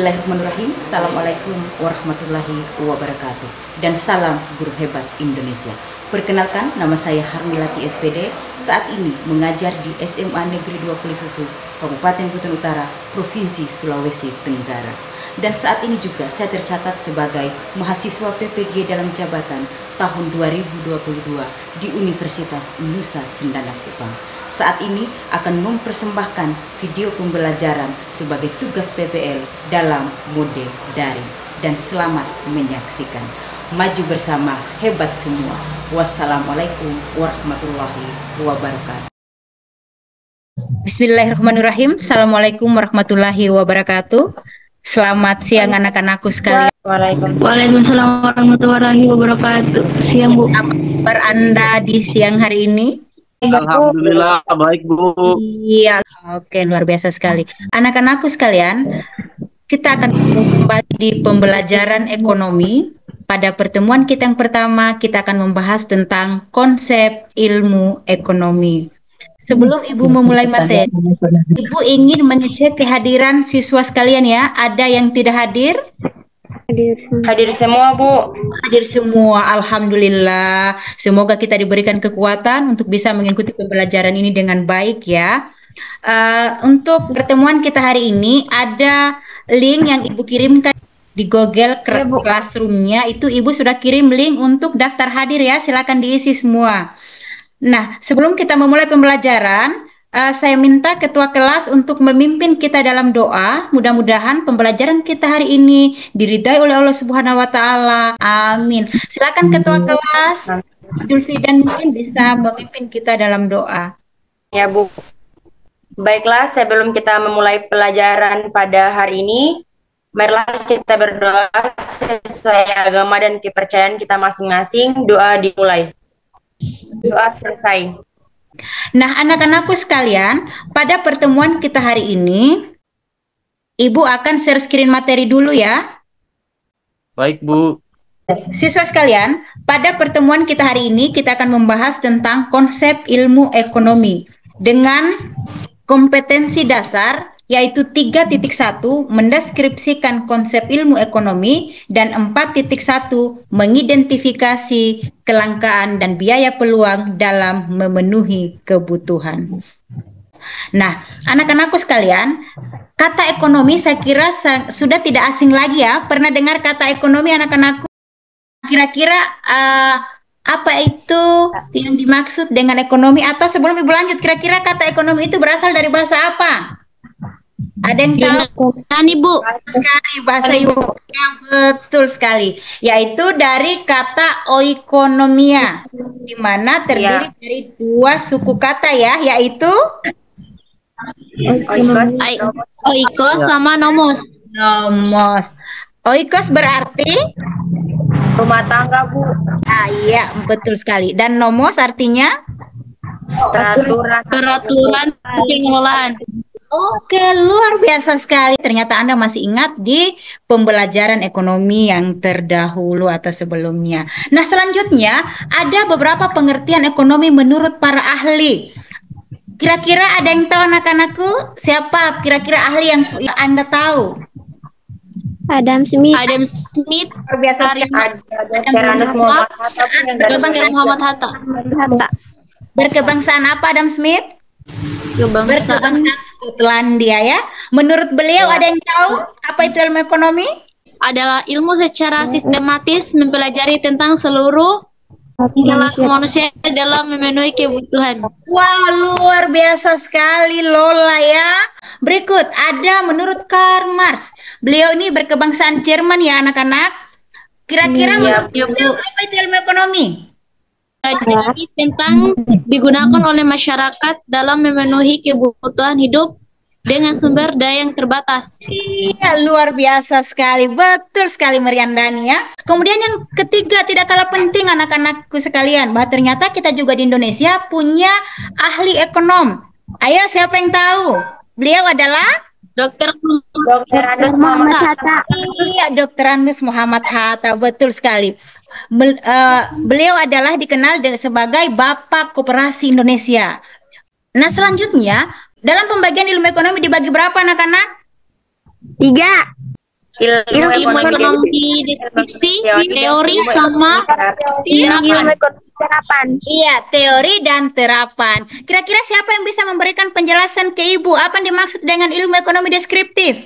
Bismillahirrahmanirrahim. Assalamualaikum warahmatullahi wabarakatuh. Dan salam guru hebat Indonesia. Perkenalkan, nama saya Harmilati SPD. Saat ini mengajar di SMA Negeri 2 Kulisusu, Kabupaten Buton Utara, Provinsi Sulawesi Tenggara. Dan saat ini juga saya tercatat sebagai mahasiswa PPG dalam jabatan tahun 2022 di Universitas Nusa Cendana Kupang. Saat ini akan mempersembahkan video pembelajaran sebagai tugas PPL dalam mode daring. Dan selamat menyaksikan. Maju bersama, hebat semua. Wassalamualaikum warahmatullahi wabarakatuh. Bismillahirrahmanirrahim. Assalamualaikum warahmatullahi wabarakatuh. Selamat siang anak-anakku sekalian. Waalaikumsalam warahmatullahi wabarakatuh. Siang, Bu. Apa kabar Anda di siang hari ini? Alhamdulillah baik, Bu. Iya, oke, luar biasa sekali. Anak-anakku sekalian, kita akan kembali di pembelajaran ekonomi. Pada pertemuan kita yang pertama, kita akan membahas tentang konsep ilmu ekonomi. Sebelum Ibu memulai materi, Ibu ingin mengecek kehadiran siswa sekalian ya. Ada yang tidak hadir? Hadir semua, Bu. Hadir semua, alhamdulillah. Semoga kita diberikan kekuatan untuk bisa mengikuti pembelajaran ini dengan baik ya. Untuk pertemuan kita hari ini ada link yang Ibu kirimkan di Google Classroom-nya. Itu Ibu sudah kirim link untuk daftar hadir ya. Silakan diisi semua. Nah, sebelum kita memulai pembelajaran, saya minta ketua kelas untuk memimpin kita dalam doa. Mudah-mudahan pembelajaran kita hari ini diridai oleh Allah Subhanahu wa Ta'ala. Amin. Silakan ketua kelas Julfi dan mungkin bisa memimpin kita dalam doa. Ya, Bu. Baiklah, sebelum kita memulai pelajaran pada hari ini, marilah kita berdoa sesuai agama dan kepercayaan kita masing-masing. Doa dimulai. Doa selesai. Nah, anak-anakku sekalian, pada pertemuan kita hari ini, Ibu akan share screen materi dulu ya. Baik, Bu. Siswa sekalian, pada pertemuan kita hari ini, kita akan membahas tentang konsep ilmu ekonomi dengan kompetensi dasar, yaitu 3.1 mendeskripsikan konsep ilmu ekonomi dan 4.1 mengidentifikasi kelangkaan dan biaya peluang dalam memenuhi kebutuhan. Nah, anak-anakku sekalian, kata ekonomi saya kira sudah tidak asing lagi ya. Pernah dengar kata ekonomi anak-anakku? Kira-kira apa itu yang dimaksud dengan ekonomi? Atau sebelum Ibu lanjut, kira-kira kata ekonomi itu berasal dari bahasa apa? Ada yang tahu? Bu. Sekali bahasa Ibu. Ya, betul sekali. Yaitu dari kata oikonomia, di mana terdiri dari dua suku kata ya, yaitu Oikos sama nomos. nomos. Oikos berarti Rumah tangga, Bu. iya, betul sekali. Dan nomos artinya Peraturan pengelolaan. Oke, luar biasa sekali. Ternyata Anda masih ingat di pembelajaran ekonomi yang terdahulu atau sebelumnya. Nah, selanjutnya ada beberapa pengertian ekonomi menurut para ahli. Kira-kira ada yang tahu anak-anakku? Siapa kira-kira ahli yang Anda tahu? Adam Smith. Luar biasa sekali. Muhammad Hatta. Berkebangsaan apa Adam Smith? Kebangsaan Skotlandia ya. Menurut beliau ada yang tahu apa itu ilmu ekonomi? adalah ilmu secara sistematis mempelajari tentang seluruh perilaku manusia dalam memenuhi kebutuhan. Wah, luar biasa sekali Lola ya. Berikut ada menurut Karl Marx. Beliau ini berkebangsaan Jerman ya anak-anak. Kira-kira menurut beliau apa itu ilmu ekonomi? Jadi tentang digunakan oleh masyarakat dalam memenuhi kebutuhan hidup dengan sumber daya yang terbatas. Iya, luar biasa sekali. Betul sekali Mariandani ya. Kemudian yang ketiga, tidak kalah penting anak-anakku sekalian, bahwa ternyata kita juga di Indonesia punya ahli ekonom. Ayo, siapa yang tahu? Beliau adalah Dr. Andes Muhammad Hatta. Iya, Dr. Andes Muhammad Hatta. Betul sekali. Beliau adalah dikenal sebagai Bapak Koperasi Indonesia. Nah, selanjutnya dalam pembagian ilmu ekonomi dibagi berapa anak-anak? 3. Ilmu ekonomi deskripsi, teori sama terapan. Terapan. Iya, teori dan terapan. Kira-kira siapa yang bisa memberikan penjelasan ke Ibu? Apa yang dimaksud dengan ilmu ekonomi deskriptif?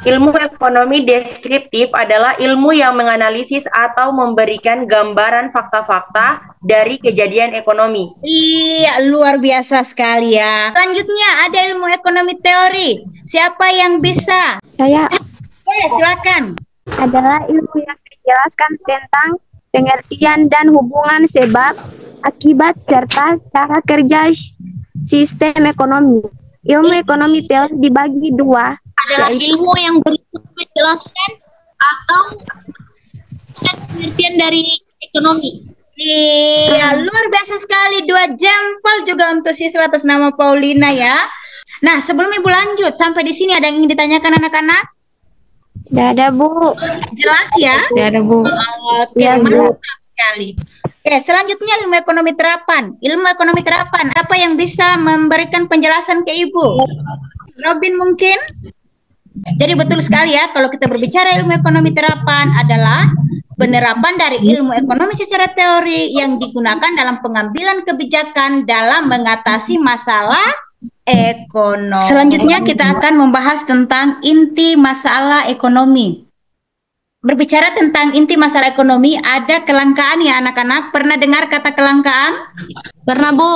Ilmu ekonomi deskriptif adalah ilmu yang menganalisis atau memberikan gambaran fakta-fakta dari kejadian ekonomi. Iya, luar biasa sekali ya. Selanjutnya ada ilmu ekonomi teori. Siapa yang bisa? Saya Silakan. adalah ilmu yang menjelaskan tentang pengertian dan hubungan sebab, akibat, serta cara kerja sistem ekonomi. Ilmu ekonomi teori dibagi dua, Adalah yaitu ilmu yang berikut menjelaskan atau pengertian dari ekonomi. Iya, luar biasa sekali. 2 jempol juga untuk siswa atas nama Paulina ya. Nah, sebelum Ibu lanjut, sampai di sini ada yang ingin ditanyakan anak-anak? tidak ada, Bu. Jelas ya? Tidak ada, Bu. Oke, Ya, Bu. mantap sekali. Oke, selanjutnya ilmu ekonomi terapan. Ilmu ekonomi terapan, apa yang bisa memberikan penjelasan ke Ibu? Robin mungkin? Jadi betul sekali ya, kalau kita berbicara ilmu ekonomi terapan adalah penerapan dari ilmu ekonomi secara teori yang digunakan dalam pengambilan kebijakan dalam mengatasi masalah ekonomi. Selanjutnya kita akan membahas tentang inti masalah ekonomi. Berbicara tentang inti masalah ekonomi, ada kelangkaan ya anak-anak. Pernah dengar kata kelangkaan? Karena Bu,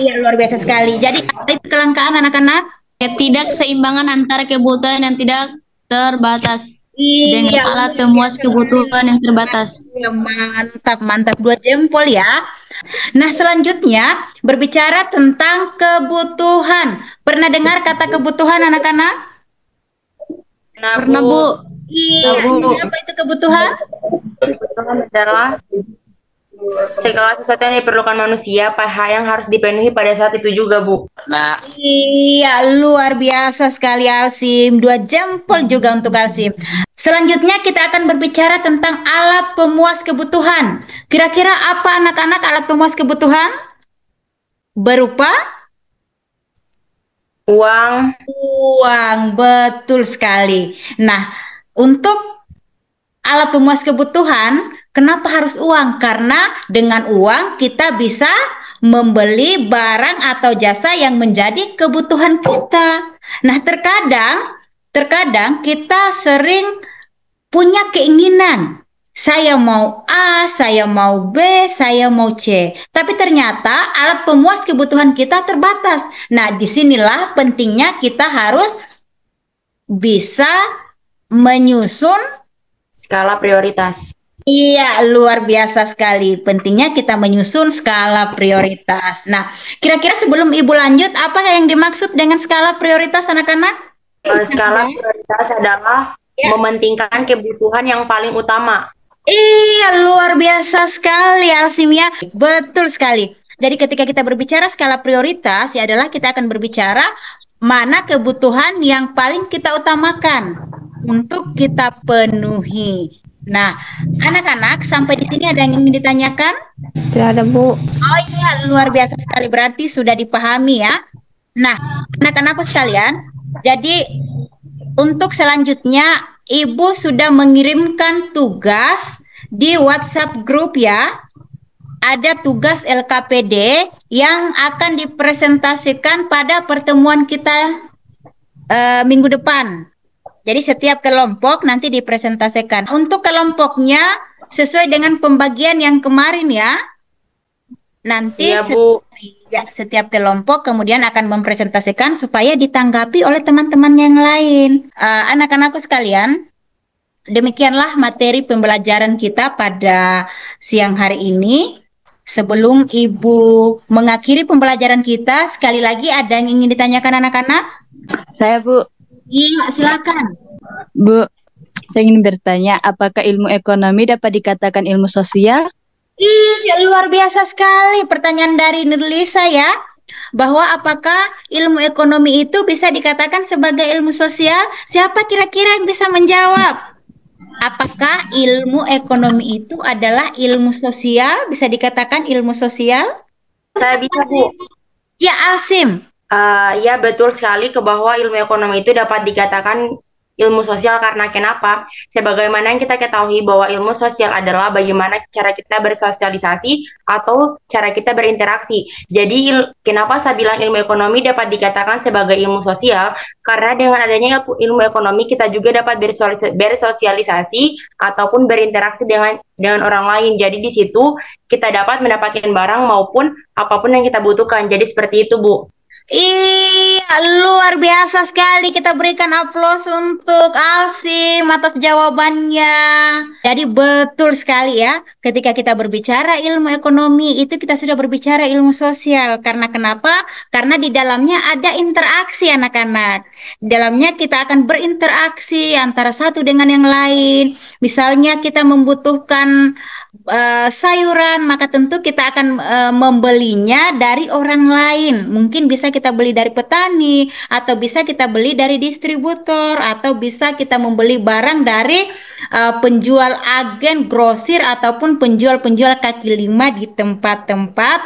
Iya, luar biasa sekali. Jadi apa itu kelangkaan anak-anak? ketidakseimbangan antara kebutuhan yang tidak terbatas dengan Iya, alat pemuas kebutuhan yang terbatas. ya, mantap, mantap. 2 jempol ya. Nah, selanjutnya berbicara tentang kebutuhan. Pernah dengar kata kebutuhan anak-anak? Pernah Bu, Iya, apa itu kebutuhan? Kebutuhan adalah segala sesuatu yang diperlukan manusia, yang harus dipenuhi pada saat itu juga, Bu. Nah, Iya, luar biasa sekali Alsim. 2 jempol juga untuk Alsim. Selanjutnya kita akan berbicara tentang alat pemuas kebutuhan. Kira-kira apa anak-anak alat pemuas kebutuhan? Berupa Uang, uang, betul sekali. Nah, untuk alat pemuas kebutuhan, kenapa harus uang? Karena dengan uang kita bisa membeli barang atau jasa yang menjadi kebutuhan kita. Nah, terkadang kita sering punya keinginan. Saya mau A, saya mau B, saya mau C. Tapi ternyata alat pemuas kebutuhan kita terbatas. Nah, disinilah pentingnya kita harus bisa menyusun. skala prioritas. Iya, luar biasa sekali. Pentingnya kita menyusun skala prioritas. Nah, kira-kira sebelum Ibu lanjut, apa yang dimaksud dengan skala prioritas anak-anak? Skala prioritas adalah mementingkan kebutuhan yang paling utama. Iya, luar biasa sekali Alsim ya. Betul sekali. Jadi ketika kita berbicara skala prioritas, ya adalah kita akan berbicara mana kebutuhan yang paling kita utamakan untuk kita penuhi. Nah, anak-anak sampai di sini ada yang ingin ditanyakan? Tidak ada, Bu. Oh iya, luar biasa sekali. Berarti sudah dipahami ya. Nah, anak-anakku sekalian, jadi untuk selanjutnya Ibu sudah mengirimkan tugas di WhatsApp grup ya. Ada tugas LKPD yang akan dipresentasikan pada pertemuan kita minggu depan. Jadi setiap kelompok nanti dipresentasikan. Untuk kelompoknya sesuai dengan pembagian yang kemarin ya. Nanti Iya, Bu. setiap kelompok kemudian akan mempresentasikan supaya ditanggapi oleh teman-teman yang lain. Anak-anakku sekalian, demikianlah materi pembelajaran kita pada siang hari ini. Sebelum Ibu mengakhiri pembelajaran kita, sekali lagi ada yang ingin ditanyakan anak-anak? Saya, Bu. Iya, silakan. Bu, saya ingin bertanya, apakah ilmu ekonomi dapat dikatakan ilmu sosial? Iya, luar biasa sekali pertanyaan dari Nurlisa ya. Bahwa apakah ilmu ekonomi itu bisa dikatakan sebagai ilmu sosial? Siapa kira-kira yang bisa menjawab? Apakah ilmu ekonomi itu adalah ilmu sosial? Bisa dikatakan ilmu sosial? Saya bisa, Bu. Ya, Alsim. Ya, betul sekali bahwa ilmu ekonomi itu dapat dikatakan ilmu sosial. Karena kenapa? Sebagaimana yang kita ketahui bahwa ilmu sosial adalah bagaimana cara kita bersosialisasi atau cara kita berinteraksi. Jadi kenapa saya bilang ilmu ekonomi dapat dikatakan sebagai ilmu sosial? Karena dengan adanya ilmu ekonomi kita juga dapat bersosialisasi ataupun berinteraksi dengan orang lain. Jadi di situ kita dapat mendapatkan barang maupun apapun yang kita butuhkan. Jadi seperti itu, Bu. Iya, luar biasa sekali. Kita berikan aplaus untuk Alsim atas jawabannya. Jadi betul sekali ya, ketika kita berbicara ilmu ekonomi, itu kita sudah berbicara ilmu sosial. Karena kenapa? Karena di dalamnya ada interaksi anak-anak. Di dalamnya kita akan berinteraksi antara satu dengan yang lain. Misalnya kita membutuhkan sayuran, maka tentu kita akan membelinya dari orang lain. Mungkin bisa kita beli dari petani, atau bisa kita beli dari distributor, atau bisa kita membeli barang dari penjual agen, grosir, ataupun penjual-penjual kaki lima di tempat-tempat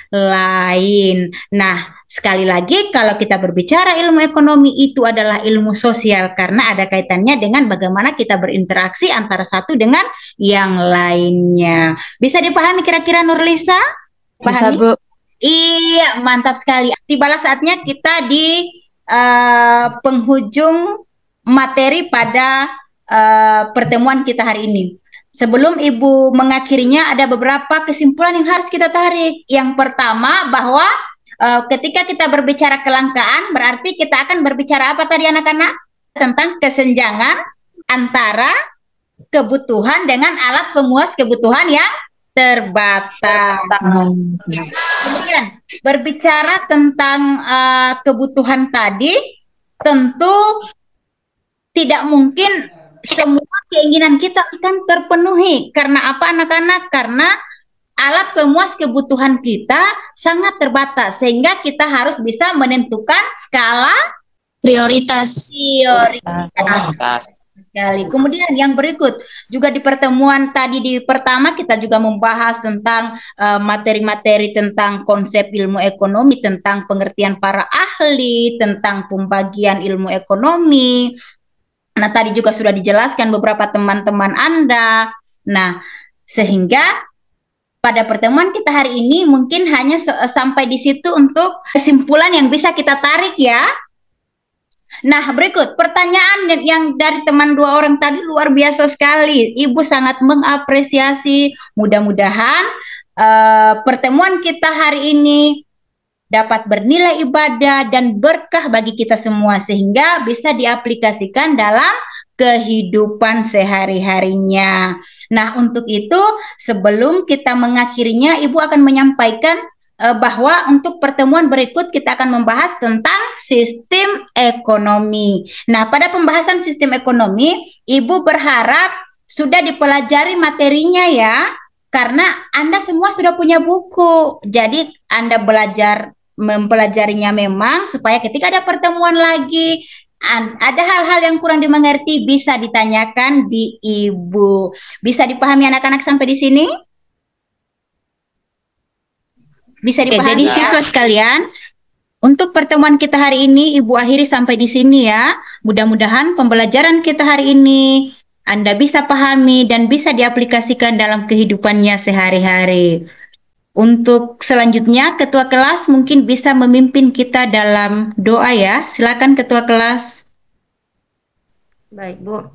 lain. Nah, sekali lagi, kalau kita berbicara ilmu ekonomi itu adalah ilmu sosial karena ada kaitannya dengan bagaimana kita berinteraksi antara satu dengan yang lainnya. Bisa dipahami kira-kira Nurlisa? Bisa, Pahami? Bu. Iya, mantap sekali. Tibalah saatnya kita di penghujung materi pada pertemuan kita hari ini. Sebelum Ibu mengakhirinya, ada beberapa kesimpulan yang harus kita tarik. Yang pertama, bahwa ketika kita berbicara kelangkaan, berarti kita akan berbicara apa tadi anak-anak? Tentang kesenjangan antara kebutuhan dengan alat pemuas kebutuhan yang terbatas. Kemudian, berbicara tentang kebutuhan tadi, tentu tidak mungkin semua keinginan kita akan terpenuhi. Karena apa anak-anak? Karena alat pemuas kebutuhan kita sangat terbatas, sehingga kita harus bisa menentukan skala Prioritas. sekali. Kemudian yang berikut juga di pertemuan tadi di pertama kita juga membahas tentang materi-materi tentang konsep ilmu ekonomi, tentang pengertian para ahli, tentang pembagian ilmu ekonomi. Nah, tadi juga sudah dijelaskan beberapa teman-teman Anda. Nah, sehingga pada pertemuan kita hari ini mungkin hanya sampai di situ untuk kesimpulan yang bisa kita tarik ya. Nah, berikut pertanyaan yang dari teman dua orang tadi luar biasa sekali. Ibu sangat mengapresiasi. Mudah-mudahan pertemuan kita hari ini dapat bernilai ibadah dan berkah bagi kita semua, sehingga bisa diaplikasikan dalam kehidupan sehari-harinya. Nah, untuk itu sebelum kita mengakhirinya, Ibu akan menyampaikan bahwa untuk pertemuan berikut kita akan membahas tentang sistem ekonomi. Nah, pada pembahasan sistem ekonomi, Ibu berharap sudah dipelajari materinya ya, karena Anda semua sudah punya buku. Jadi Anda mempelajarinya memang supaya ketika ada pertemuan lagi, ada hal-hal yang kurang dimengerti bisa ditanyakan di Ibu. Bisa dipahami anak-anak sampai di sini? Bisa dipahami ya, siswa sekalian. Untuk pertemuan kita hari ini Ibu akhiri sampai di sini ya. Mudah-mudahan pembelajaran kita hari ini Anda bisa pahami dan bisa diaplikasikan dalam kehidupannya sehari-hari. Untuk selanjutnya, Ketua Kelas mungkin bisa memimpin kita dalam doa ya. Silakan Ketua Kelas. Baik, Bu.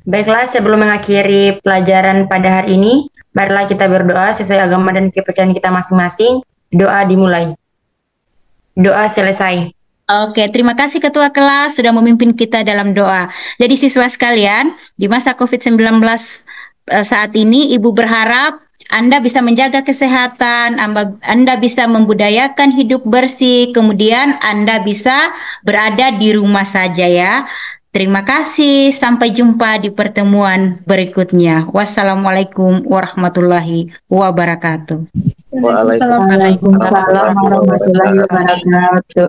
Baiklah, sebelum mengakhiri pelajaran pada hari ini, marilah kita berdoa sesuai agama dan kepercayaan kita masing-masing. Doa dimulai. Doa selesai. Oke, terima kasih Ketua Kelas sudah memimpin kita dalam doa. Jadi siswa sekalian, di masa COVID-19 saat ini, Ibu berharap Anda bisa menjaga kesehatan, Anda bisa membudayakan hidup bersih, kemudian Anda bisa berada di rumah saja ya. Terima kasih, sampai jumpa di pertemuan berikutnya. Wassalamualaikum warahmatullahi wabarakatuh. Waalaikumsalam warahmatullahi wabarakatuh.